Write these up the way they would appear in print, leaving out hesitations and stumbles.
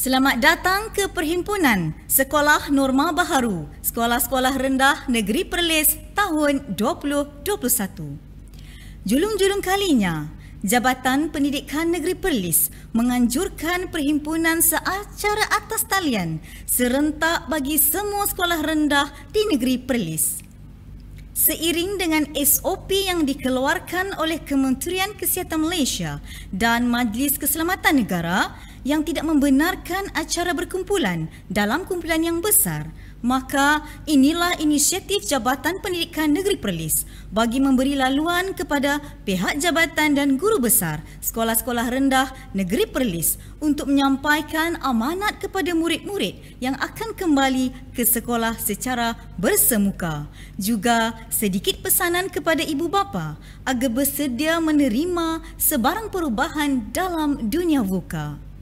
Selamat datang ke Perhimpunan Sekolah Norma Baharu, Sekolah-Sekolah Rendah Negeri Perlis tahun 2021. Julung-julung kalinya, Jabatan Pendidikan Negeri Perlis menganjurkan perhimpunan secara atas talian serentak bagi semua sekolah rendah di Negeri Perlis. Seiring dengan SOP yang dikeluarkan oleh Kementerian Kesihatan Malaysia dan Majlis Keselamatan Negara yang tidak membenarkan acara berkumpulan dalam kumpulan yang besar, maka inilah inisiatif Jabatan Pendidikan Negeri Perlis bagi memberi laluan kepada pihak jabatan dan guru besar sekolah-sekolah rendah Negeri Perlis untuk menyampaikan amanat kepada murid-murid yang akan kembali ke sekolah secara bersemuka. Juga sedikit pesanan kepada ibu bapa agar bersedia menerima sebarang perubahan dalam dunia VUCA.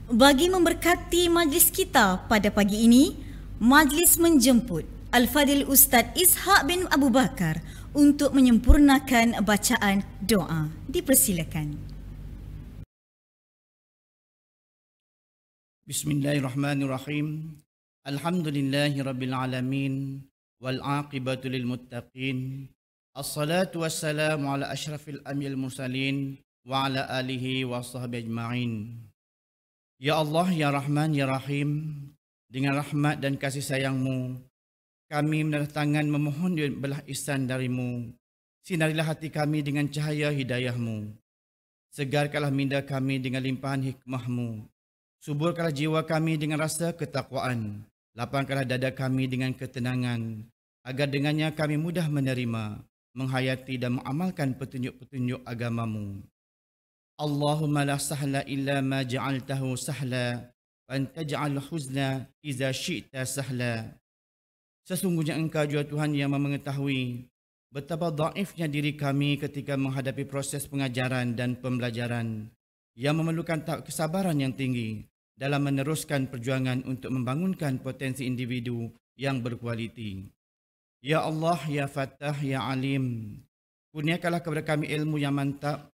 Bagi memberkati majlis kita pada pagi ini, majlis menjemput Al-Fadhil Ustaz Ishaq bin Abu Bakar untuk menyempurnakan bacaan doa. Dipersilakan. Bismillahirrahmanirrahim. Alhamdulillahirabbil alamin wal aqibatu lil muttaqin. Assalatu wassalamu ala asyrafil anbiya'il mursalin wa ala alihi wa sahbihi ajma'in. Ya Allah, Ya Rahman, Ya Rahim, dengan rahmat dan kasih sayang-Mu, kami menandatangan memohon belah ihsan dari-Mu. Sinarilah hati kami dengan cahaya hidayah-Mu. Segarkanlah minda kami dengan limpahan hikmah-Mu. Suburkanlah jiwa kami dengan rasa ketakwaan. Lapangkanlah dada kami dengan ketenangan, agar dengannya kami mudah menerima, menghayati dan mengamalkan petunjuk-petunjuk agama-Mu. Allahumma la sahla illa ma ja'altahu sahla wa anta ja'al huzna iza syi'ta sahla. Sesungguhnya Engkau juga Tuhan yang mengetahui betapa dhaifnya diri kami ketika menghadapi proses pengajaran dan pembelajaran yang memerlukan tahap kesabaran yang tinggi dalam meneruskan perjuangan untuk membangunkan potensi individu yang berkualiti. Ya Allah, Ya Fattah, Ya Alim, kurniakanlah kepada kami ilmu yang mantap,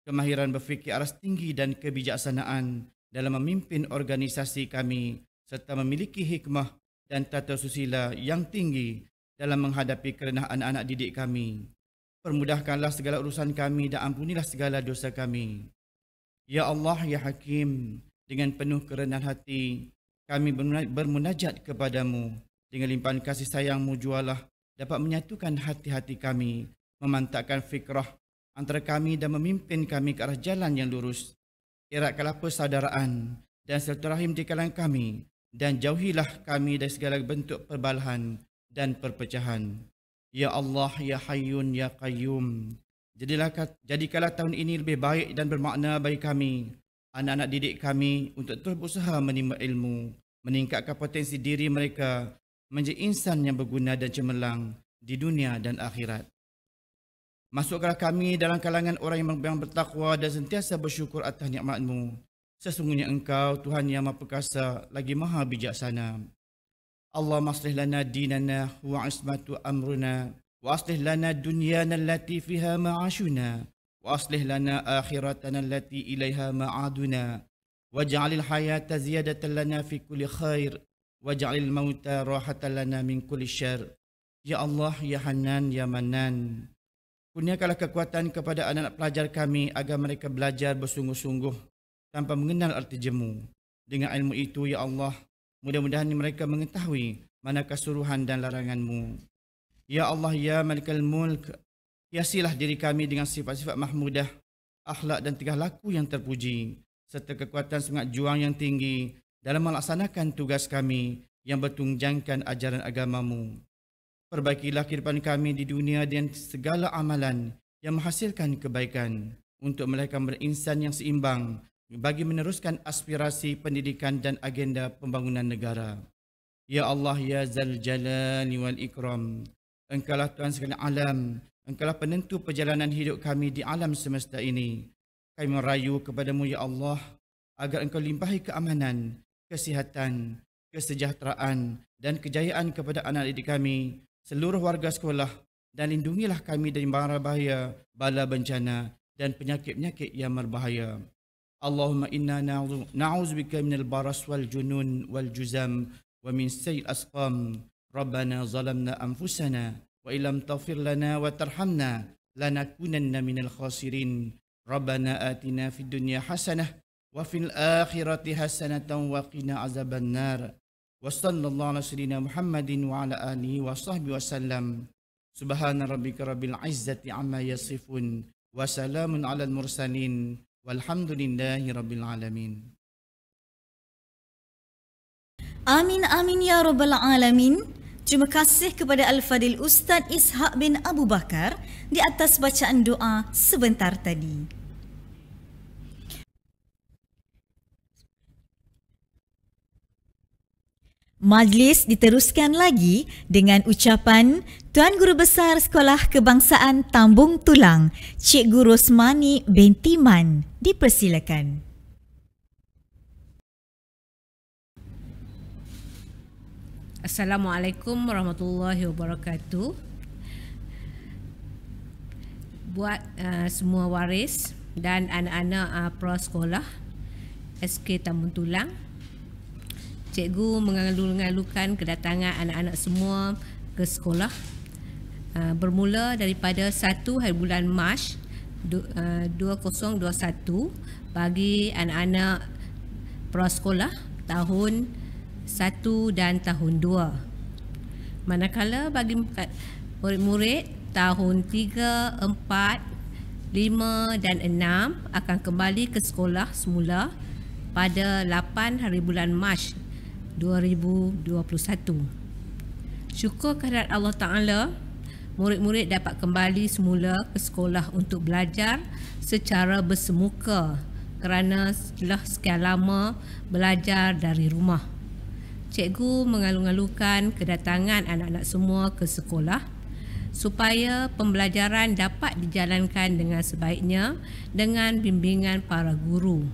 kemahiran berfikir aras tinggi dan kebijaksanaan dalam memimpin organisasi kami serta memiliki hikmah dan tata susila yang tinggi dalam menghadapi kerenah anak-anak didik kami. Permudahkanlah segala urusan kami dan ampunilah segala dosa kami. Ya Allah, Ya Hakim, dengan penuh kerendahan hati kami bermunajat kepadamu. Dengan limpahan kasih sayang-Mu jualah dapat menyatukan hati-hati kami, memantapkan fikrah antara kami dan memimpin kami ke arah jalan yang lurus. Eratkanlah persaudaraan dan silaturahim di kalangan kami dan jauhilah kami dari segala bentuk perbalahan dan perpecahan. Ya Allah, Ya Hayyun, Ya Qayyum, jadikanlah tahun ini lebih baik dan bermakna bagi kami, anak-anak didik kami, untuk terus berusaha menimba ilmu, meningkatkan potensi diri mereka menjadi insan yang berguna dan cemerlang di dunia dan akhirat. Masukkanlah kami dalam kalangan orang yang bertakwa dan sentiasa bersyukur atas nikmat-Mu. Sesungguhnya Engkau Tuhan yang Maha Perkasa lagi Maha Bijaksana. Allahumma aslih lana dinana wa ismatu amruna wa aslih lana dunyana allati fiha ma'ashuna wa aslih lana akhiratana allati ilaiha ma'aduna waj'alil hayata ziyadatan lana fi kulli khair waj'alil mauta rahatan lana min kulli syarr. Ya Allah, Ya Hanan, Ya Manan, kurniakanlah kekuatan kepada anak-anak pelajar kami agar mereka belajar bersungguh-sungguh tanpa mengenal arti jemu. Dengan ilmu itu, Ya Allah, mudah-mudahan mereka mengetahui manakah suruhan dan larangan-Mu. Ya Allah, Ya Malikal Mulk, hiasilah diri kami dengan sifat-sifat mahmudah, akhlak dan tingkah laku yang terpuji, serta kekuatan semangat juang yang tinggi dalam melaksanakan tugas kami yang bertunjangkan ajaran agama-Mu. Perbaikilah kehidupan kami di dunia dan segala amalan yang menghasilkan kebaikan untuk melahirkan berinsan yang seimbang bagi meneruskan aspirasi pendidikan dan agenda pembangunan negara. Ya Allah, Ya Zal Jalali wal Ikram, Engkaulah Tuhan segala alam, Engkaulah penentu perjalanan hidup kami di alam semesta ini. Kami merayu kepadamu, Ya Allah, agar Engkau limpahi keamanan, kesihatan, kesejahteraan dan kejayaan kepada anak didik kami, seluruh warga sekolah, dan lindungilah kami dari mara bahaya, bala bencana dan penyakit-penyakit yang berbahaya. اللهم إنا نعوذ بك من البرص والجنون والجزام ومن سيء الأسقام. ربنا ظلمنا أنفسنا وإن لم تغفر لنا وترحمنا لنكونن من الخاسرين. ربنا آتنا في الدنيا حسنة وفي الآخرة حسنة وقنا عذاب النار. وصلى الله على سيدنا محمد وعلى آله وصحبه وسلم. سبحان ربك رب العزة عما يصفون وسلام على المرسلين والحمد لله رب العالمين. Amin amin ya rabbal alamin. Terima kasih kepada Al-Fadil Ustaz Ishak bin Abu Bakar di atas bacaan doa sebentar tadi. Majlis diteruskan lagi dengan ucapan Tuan Guru Besar Sekolah Kebangsaan Tambung Tulang, Cikgu Rosmani binti Man. Dipersilakan. Assalamualaikum warahmatullahi wabarakatuh. Buat semua waris dan anak-anak prasekolah SK Tambung Tulang, cikgu mengalu-alukan kedatangan anak-anak semua ke sekolah bermula daripada 1 hari bulan Mac 2021 bagi anak-anak prasekolah tahun 1 dan tahun 2. Manakala bagi murid-murid tahun 3, 4, 5 dan 6 akan kembali ke sekolah semula pada 8 hari bulan Mac 2021. Syukur kehadirat Allah Ta'ala, murid-murid dapat kembali semula ke sekolah untuk belajar secara bersemuka kerana setelah sekian lama belajar dari rumah. Cikgu mengalu-alukan kedatangan anak-anak semua ke sekolah supaya pembelajaran dapat dijalankan dengan sebaiknya dengan bimbingan para guru.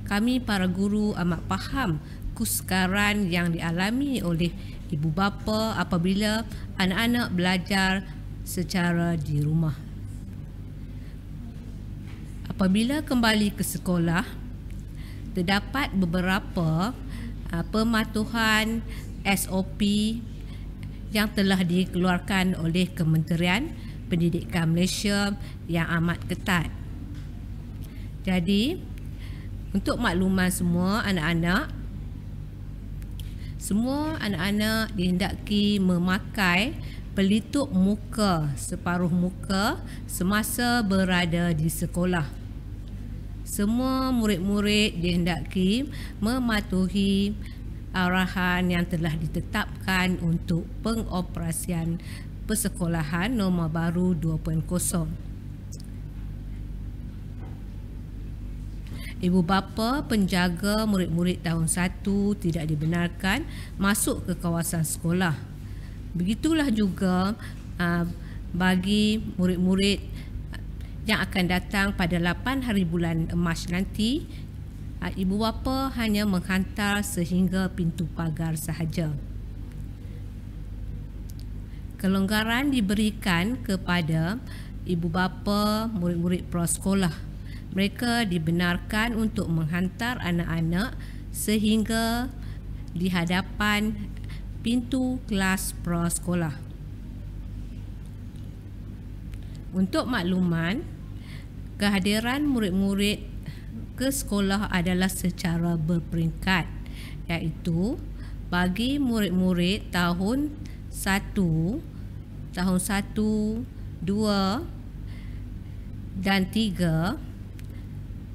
Kami para guru amat faham kesukaran yang dialami oleh ibu bapa apabila anak-anak belajar secara di rumah. Apabila kembali ke sekolah, terdapat beberapa pematuhan SOP yang telah dikeluarkan oleh Kementerian Pendidikan Malaysia yang amat ketat. Jadi, untuk makluman semua anak-anak dihendaki memakai pelitup muka separuh muka semasa berada di sekolah. Semua murid-murid dihendaki mematuhi arahan yang telah ditetapkan untuk pengoperasian persekolahan norma baru 2.0. Ibu bapa penjaga murid-murid tahun 1 tidak dibenarkan masuk ke kawasan sekolah. Begitulah juga bagi murid-murid yang akan datang pada 8 hari bulan Mac nanti, ibu bapa hanya menghantar sehingga pintu pagar sahaja. Kelonggaran diberikan kepada ibu bapa murid-murid prasekolah. Mereka dibenarkan untuk menghantar anak-anak sehingga di hadapan pintu kelas prasekolah. Untuk makluman, kehadiran murid-murid ke sekolah adalah secara berperingkat, iaitu bagi murid-murid tahun 1, tahun 1, 2 dan 3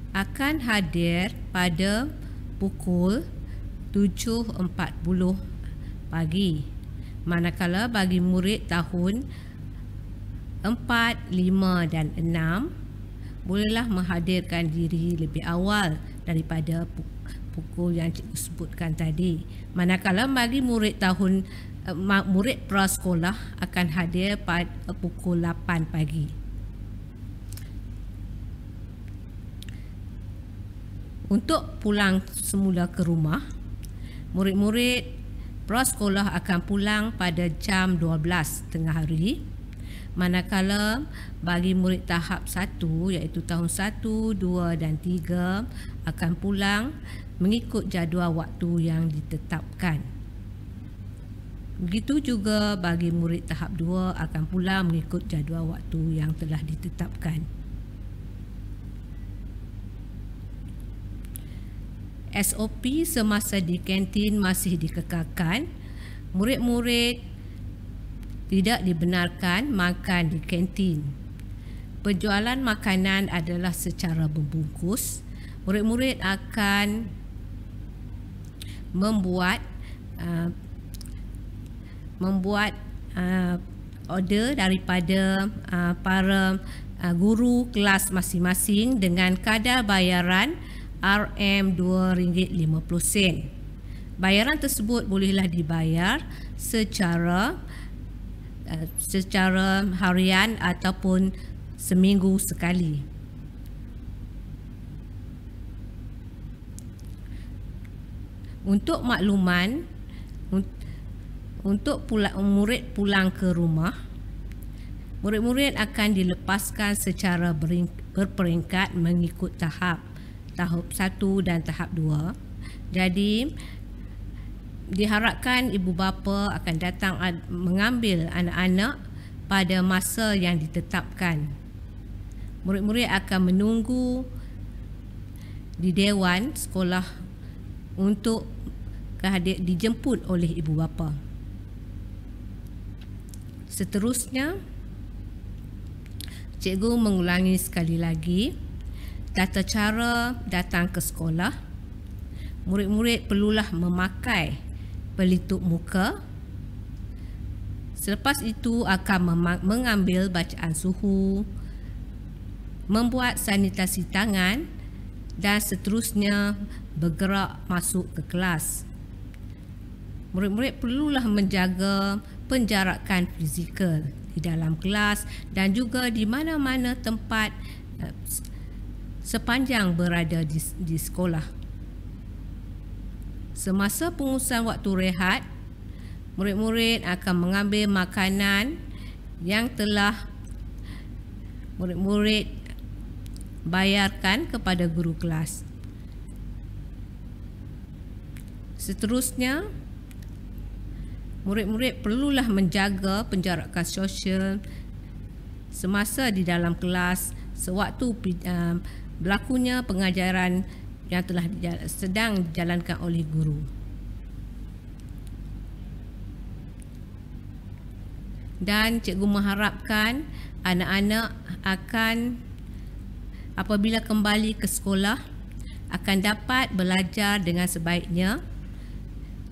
akan hadir pada pukul 7.40 pagi. Manakala bagi murid tahun 4, 5 dan 6 bolehlah menghadirkan diri lebih awal daripada pukul yang cikgu sebutkan tadi. Manakala bagi murid murid prasekolah akan hadir pada pukul 8 pagi. Untuk pulang semula ke rumah, murid-murid prasekolah akan pulang pada jam 12 tengah hari. Manakala bagi murid tahap 1 iaitu tahun 1, 2 dan 3 akan pulang mengikut jadual waktu yang ditetapkan. Begitu juga bagi murid tahap 2 akan pulang mengikut jadual waktu yang telah ditetapkan. SOP semasa di kantin masih dikekalkan. Murid-murid tidak dibenarkan makan di kantin. Penjualan makanan adalah secara berbungkus. Murid-murid akan membuat order daripada para guru kelas masing-masing dengan kadar bayaran RM2.50. Bayaran tersebut bolehlah dibayar secara harian ataupun seminggu sekali. Untuk makluman, untuk murid pulang ke rumah, murid-murid akan dilepaskan secara berperingkat mengikut tahap 1 dan tahap 2. Jadi diharapkan ibu bapa akan datang mengambil anak-anak pada masa yang ditetapkan. Murid-murid akan menunggu di dewan sekolah untuk dijemput oleh ibu bapa. Seterusnya, cikgu mengulangi sekali lagi tata cara datang ke sekolah. Murid-murid perlulah memakai pelitup muka. Selepas itu akan mengambil bacaan suhu, membuat sanitasi tangan dan seterusnya bergerak masuk ke kelas. Murid-murid perlulah menjaga penjarakan fizikal di dalam kelas dan juga di mana-mana tempat sepanjang berada di sekolah. Semasa pengurusan waktu rehat, murid-murid akan mengambil makanan yang telah murid-murid bayarkan kepada guru kelas. Seterusnya, murid-murid perlulah menjaga penjarakan sosial semasa di dalam kelas sewaktu berlakunya pengajaran yang telah sedang dijalankan oleh guru. Dan cikgu mengharapkan anak-anak akan apabila kembali ke sekolah akan dapat belajar dengan sebaiknya.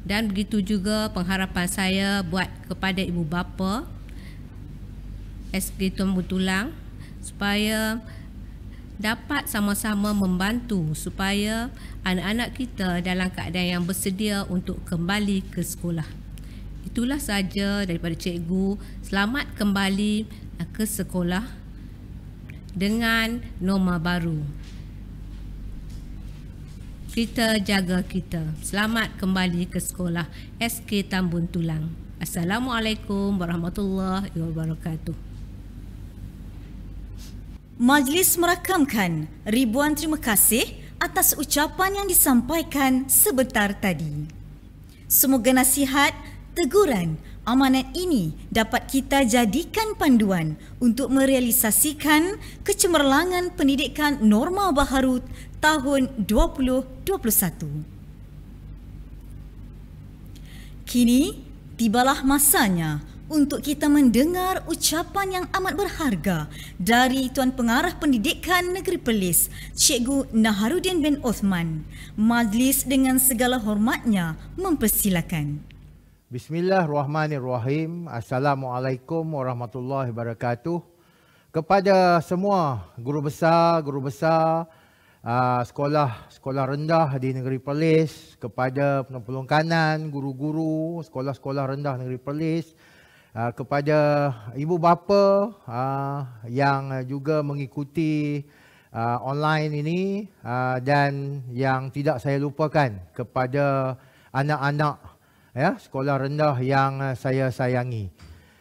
Dan begitu juga pengharapan saya buat kepada ibu bapa SK Tuan Butulang supaya dapat sama-sama membantu supaya anak-anak kita dalam keadaan yang bersedia untuk kembali ke sekolah. Itulah saja daripada cikgu. Selamat kembali ke sekolah dengan norma baru. Kita jaga kita. Selamat kembali ke sekolah SK Tambun Tulang. Assalamualaikum warahmatullahi wabarakatuh. Majlis merakamkan ribuan terima kasih atas ucapan yang disampaikan sebentar tadi. Semoga nasihat, teguran, amanat ini dapat kita jadikan panduan untuk merealisasikan kecemerlangan pendidikan norma baharu tahun 2021. Kini tibalah masanya untuk kita mendengar ucapan yang amat berharga dari Tuan Pengarah Pendidikan Negeri Perlis, Cikgu Naharuddin bin Osman. Majlis dengan segala hormatnya mempersilakan. Bismillahirrahmanirrahim. Assalamualaikum warahmatullahi wabarakatuh. Kepada semua guru besar, sekolah rendah di Negeri Perlis, kepada penolong kanan, guru-guru sekolah-sekolah rendah Negeri Perlis, kepada ibu bapa yang juga mengikuti online ini, dan yang tidak saya lupakan kepada anak-anak sekolah rendah yang saya sayangi.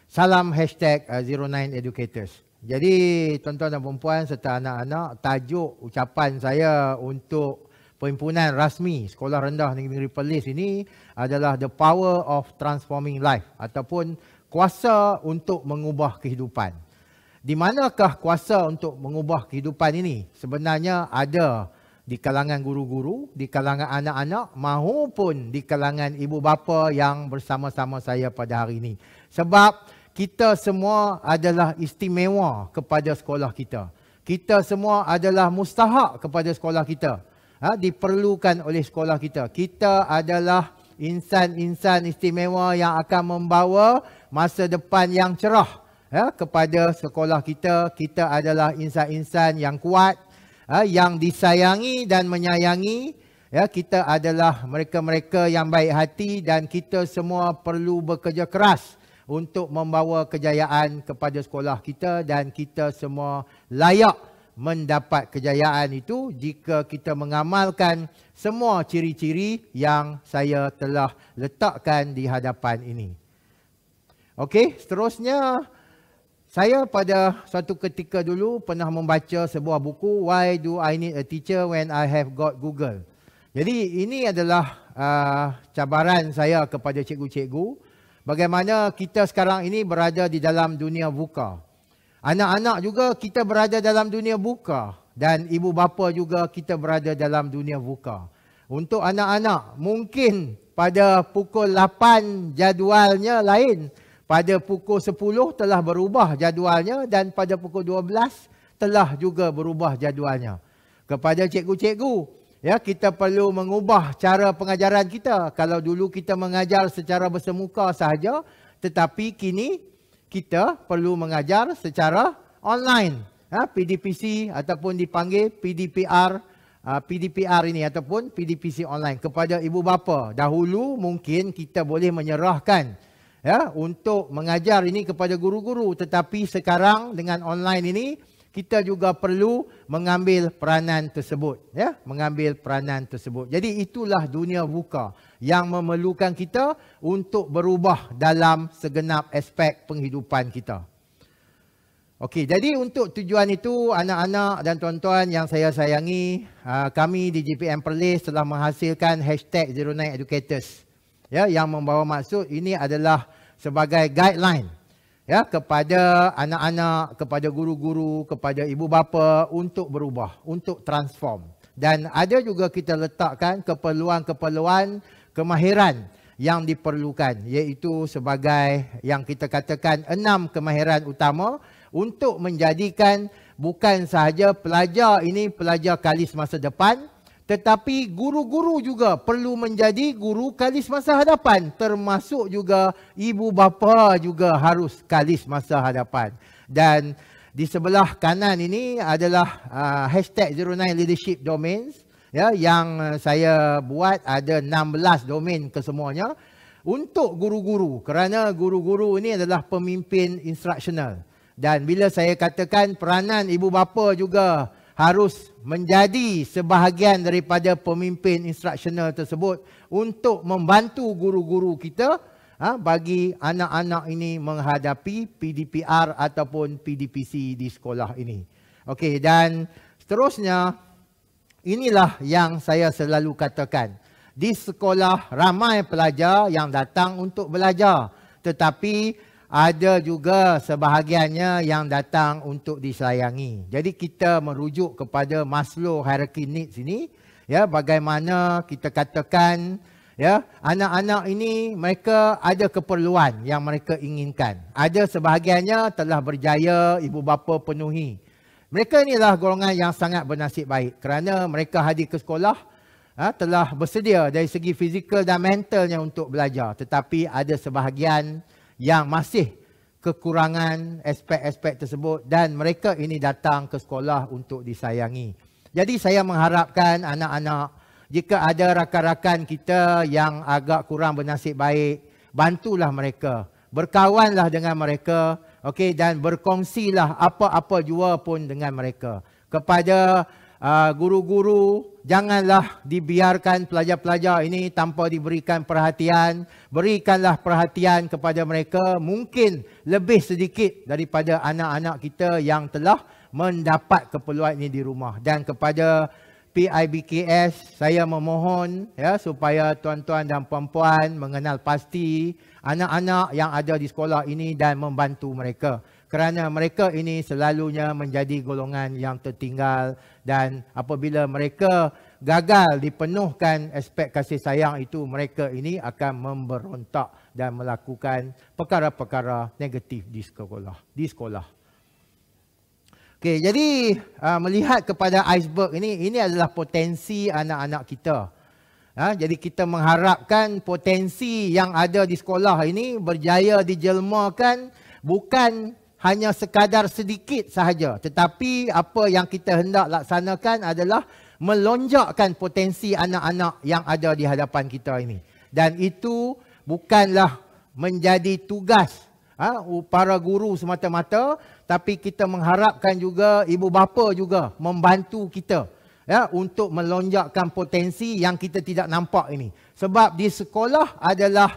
Salam #09educators. Jadi tuan-tuan dan puan-puan serta anak-anak, tajuk ucapan saya untuk perhimpunan rasmi Sekolah Rendah Negeri Perlis ini adalah the power of transforming life ataupun kuasa untuk mengubah kehidupan. Di manakah kuasa untuk mengubah kehidupan ini? Sebenarnya ada di kalangan guru-guru, di kalangan anak-anak maupun di kalangan ibu bapa yang bersama-sama saya pada hari ini. Sebab kita semua adalah istimewa kepada sekolah kita. Kita semua adalah mustahak kepada sekolah kita. Diperlukan oleh sekolah kita. Kita adalah insan-insan istimewa yang akan membawa masa depan yang cerah kepada sekolah kita. Kita adalah insan-insan yang kuat, yang disayangi dan menyayangi. Kita adalah mereka-mereka yang baik hati dan kita semua perlu bekerja keras untuk membawa kejayaan kepada sekolah kita dan kita semua layak mendapat kejayaan itu jika kita mengamalkan semua ciri-ciri yang saya telah letakkan di hadapan ini. Okey, seterusnya saya pada satu ketika dulu pernah membaca sebuah buku Why Do I Need a Teacher When I Have Got Google. Jadi ini adalah cabaran saya kepada cikgu-cikgu. Bagaimana kita sekarang ini berada di dalam dunia VUCA. Anak-anak juga kita berada dalam dunia VUCA. Dan ibu bapa juga kita berada dalam dunia VUCA. Untuk anak-anak, mungkin pada pukul 8 jadualnya lain. Pada pukul 10 telah berubah jadualnya dan pada pukul 12 telah juga berubah jadualnya. Kepada cikgu-cikgu, kita perlu mengubah cara pengajaran kita. Kalau dulu kita mengajar secara bersemuka sahaja, tetapi kini kita perlu mengajar secara online. PDPC ataupun dipanggil PDPR, PDPR ini ataupun PDPC online. Kepada ibu bapa, dahulu mungkin kita boleh menyerahkan untuk mengajar ini kepada guru-guru. Tetapi sekarang dengan online ini, kita juga perlu mengambil peranan tersebut. Mengambil peranan tersebut. Jadi itulah dunia VUCA yang memerlukan kita untuk berubah dalam segenap aspek penghidupan kita. Okey, jadi untuk tujuan itu, anak-anak dan tuan-tuan yang saya sayangi, kami di GPM Perlis telah menghasilkan #09educators. Yang membawa maksud ini adalah sebagai guideline kepada anak-anak, kepada guru-guru, kepada ibu bapa untuk berubah, untuk transform. Dan ada juga kita letakkan keperluan-keperluan kemahiran yang diperlukan, iaitu sebagai yang kita katakan 6 kemahiran utama untuk menjadikan bukan sahaja pelajar ini pelajar kalis masa depan, tetapi guru-guru juga perlu menjadi guru kalis masa hadapan. Termasuk juga ibu bapa juga harus kalis masa hadapan. Dan di sebelah kanan ini adalah #09leadership domains. Yang saya buat ada 16 domain kesemuanya untuk guru-guru. Kerana guru-guru ini adalah pemimpin instruksional. Dan bila saya katakan peranan ibu bapa juga harus menjadi sebahagian daripada pemimpin instruksional tersebut untuk membantu guru-guru kita bagi anak-anak ini menghadapi PDPR ataupun PDPC di sekolah ini. Okey, dan seterusnya inilah yang saya selalu katakan. Di sekolah ramai pelajar yang datang untuk belajar, tetapi ada juga sebahagiannya yang datang untuk disayangi. Jadi kita merujuk kepada Maslow hierarchy needs ini, bagaimana kita katakan anak-anak ini mereka ada keperluan yang mereka inginkan. Ada sebahagiannya telah berjaya ibu bapa penuhi. Mereka inilah golongan yang sangat bernasib baik kerana mereka hadir ke sekolah telah bersedia dari segi fizikal dan mentalnya untuk belajar. Tetapi ada sebahagian yang masih kekurangan aspek-aspek tersebut dan mereka ini datang ke sekolah untuk disayangi. Jadi saya mengharapkan anak-anak, jika ada rakan-rakan kita yang agak kurang bernasib baik, bantulah mereka, berkawanlah dengan mereka, dan berkongsilah apa-apa jua pun dengan mereka. Kepada guru-guru, janganlah dibiarkan pelajar-pelajar ini tanpa diberikan perhatian. Berikanlah perhatian kepada mereka, mungkin lebih sedikit daripada anak-anak kita yang telah mendapat keperluan ini di rumah. Dan kepada PIBKS, saya memohon ya supaya tuan-tuan dan puan-puan mengenal pasti anak-anak yang ada di sekolah ini dan membantu mereka. Kerana mereka ini selalunya menjadi golongan yang tertinggal dan apabila mereka gagal dipenuhkan aspek kasih sayang itu, mereka ini akan memberontak dan melakukan perkara-perkara negatif di sekolah. Okey, jadi melihat kepada iceberg ini adalah potensi anak-anak kita. Jadi kita mengharapkan potensi yang ada di sekolah ini berjaya dijelmakan bukan hanya sekadar sedikit sahaja, tetapi apa yang kita hendak laksanakan adalah melonjakkan potensi anak-anak yang ada di hadapan kita ini. Dan itu bukanlah menjadi tugas para guru semata-mata, tapi kita mengharapkan juga ibu bapa juga membantu kita ya untuk melonjakkan potensi yang kita tidak nampak ini. Sebab di sekolah adalah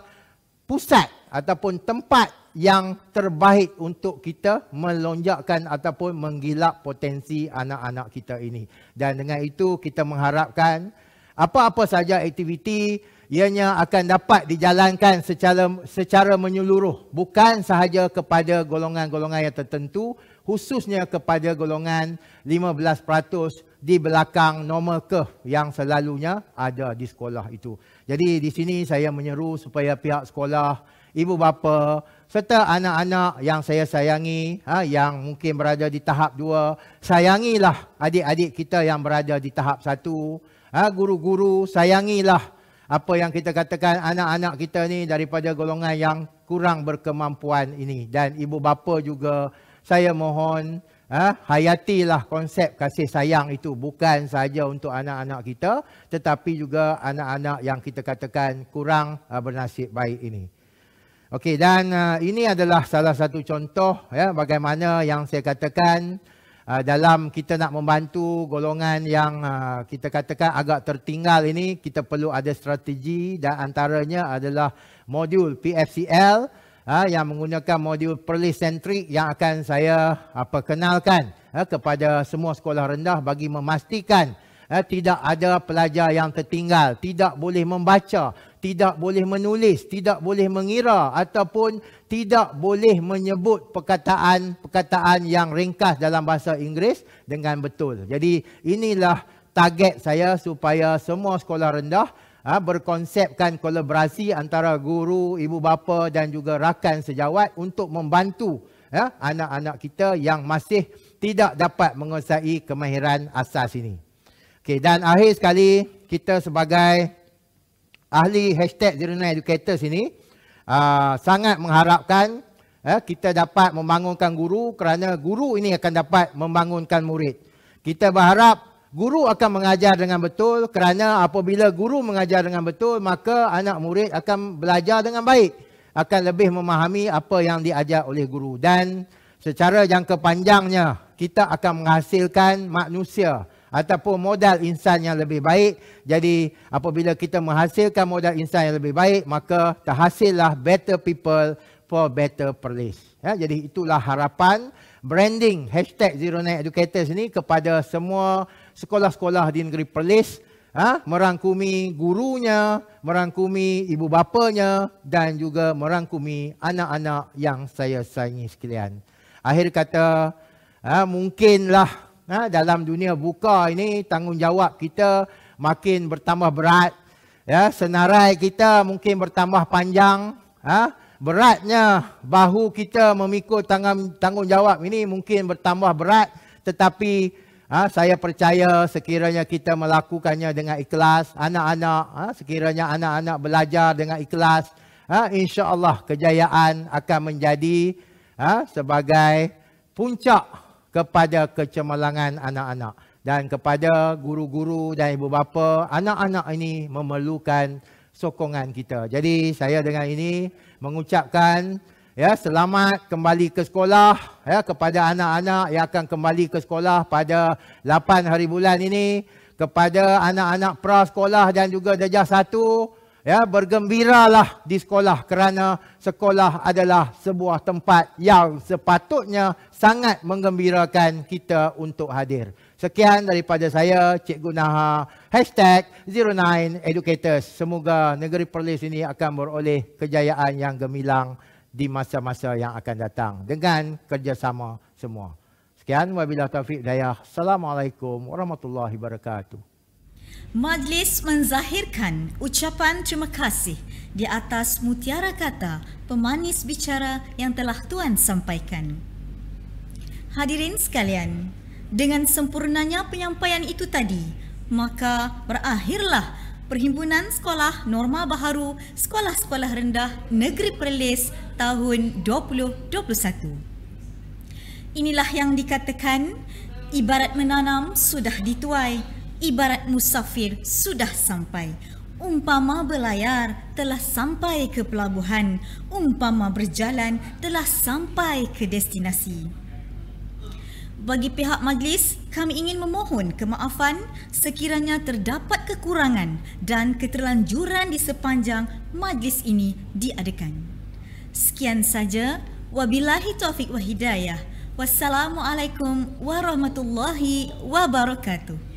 pusat ataupun tempat yang terbaik untuk kita melonjakkan ataupun menggilap potensi anak-anak kita ini. Dan dengan itu kita mengharapkan apa-apa saja aktiviti ianya akan dapat dijalankan secara menyeluruh, bukan sahaja kepada golongan-golongan yang tertentu, khususnya kepada golongan 15% di belakang normal curve yang selalunya ada di sekolah itu. Jadi di sini saya menyeru supaya pihak sekolah, ibu bapa serta anak-anak yang saya sayangi, yang mungkin berada di tahap 2, sayangilah adik-adik kita yang berada di tahap 1. Guru-guru, sayangilah apa yang kita katakan anak-anak kita ni daripada golongan yang kurang berkemampuan ini. Dan ibu bapa juga saya mohon hayatilah konsep kasih sayang itu, bukan sahaja untuk anak-anak kita tetapi juga anak-anak yang kita katakan kurang bernasib baik ini. Okey, dan ini adalah salah satu contoh ya bagaimana yang saya katakan dalam kita nak membantu golongan yang kita katakan agak tertinggal ini, kita perlu ada strategi dan antaranya adalah modul PFCL yang menggunakan modul Perlis Centric yang akan saya perkenalkan kepada semua sekolah rendah bagi memastikan tidak ada pelajar yang tertinggal, tidak boleh membaca, tidak boleh menulis, tidak boleh mengira ataupun tidak boleh menyebut perkataan yang ringkas dalam bahasa Inggeris dengan betul. Jadi inilah target saya supaya semua sekolah rendah berkonsepkan kolaborasi antara guru, ibu bapa dan juga rakan sejawat untuk membantu anak-anak kita yang masih tidak dapat menguasai kemahiran asas ini. Okey, dan akhir sekali kita sebagai ahli #09educators ini sangat mengharapkan kita dapat membangunkan guru kerana guru ini akan dapat membangunkan murid. Kita berharap guru akan mengajar dengan betul kerana apabila guru mengajar dengan betul maka anak murid akan belajar dengan baik, akan lebih memahami apa yang diajar oleh guru dan secara jangka panjangnya kita akan menghasilkan manusia ataupun modal insan yang lebih baik. Jadi apabila kita menghasilkan modal insan yang lebih baik, maka terhasillah better people for better Perlis. Jadi itulah harapan branding #09educators ini kepada semua sekolah-sekolah di negeri Perlis, merangkumi gurunya, merangkumi ibu bapanya dan juga merangkumi anak-anak yang saya sayangi sekalian. Akhir kata, mungkinlah dalam dunia buka ini tanggungjawab kita makin bertambah berat, senarai kita mungkin bertambah panjang, beratnya bahu kita memikul tanggungjawab ini mungkin bertambah berat, tetapi saya percaya sekiranya kita melakukannya dengan ikhlas, anak-anak sekiranya anak-anak belajar dengan ikhlas, insya-Allah kejayaan akan menjadi sebagai puncak kepada kecemerlangan anak-anak. Dan kepada guru-guru dan ibu bapa, anak-anak ini memerlukan sokongan kita. Jadi saya dengan ini mengucapkan selamat kembali ke sekolah kepada anak-anak yang akan kembali ke sekolah pada 8 hari bulan ini. Kepada anak-anak prasekolah dan juga darjah 1, bergembiralah di sekolah kerana sekolah adalah sebuah tempat yang sepatutnya sangat menggembirakan kita untuk hadir. Sekian daripada saya, Cikgu Naha, #09educators. Semoga negeri Perlis ini akan beroleh kejayaan yang gemilang di masa-masa yang akan datang dengan kerjasama semua. Sekian, wabillahi taufiq hidayah. Assalamualaikum warahmatullahi wabarakatuh. Majlis menzahirkan ucapan terima kasih di atas mutiara kata pemanis bicara yang telah Tuan sampaikan. Hadirin sekalian, dengan sempurnanya penyampaian itu tadi, maka berakhirlah Perhimpunan Sekolah Norma Baharu Sekolah-Sekolah Rendah Negeri Perlis tahun 2021. Inilah yang dikatakan, ibarat menanam sudah dituai, ibarat musafir sudah sampai. Umpama berlayar telah sampai ke pelabuhan, umpama berjalan telah sampai ke destinasi. Bagi pihak majlis, kami ingin memohon kemaafan sekiranya terdapat kekurangan dan keterlanjuran di sepanjang majlis ini diadakan. Sekian saja. Wabillahi taufiq wa hidayah. Wassalamualaikum warahmatullahi wabarakatuh.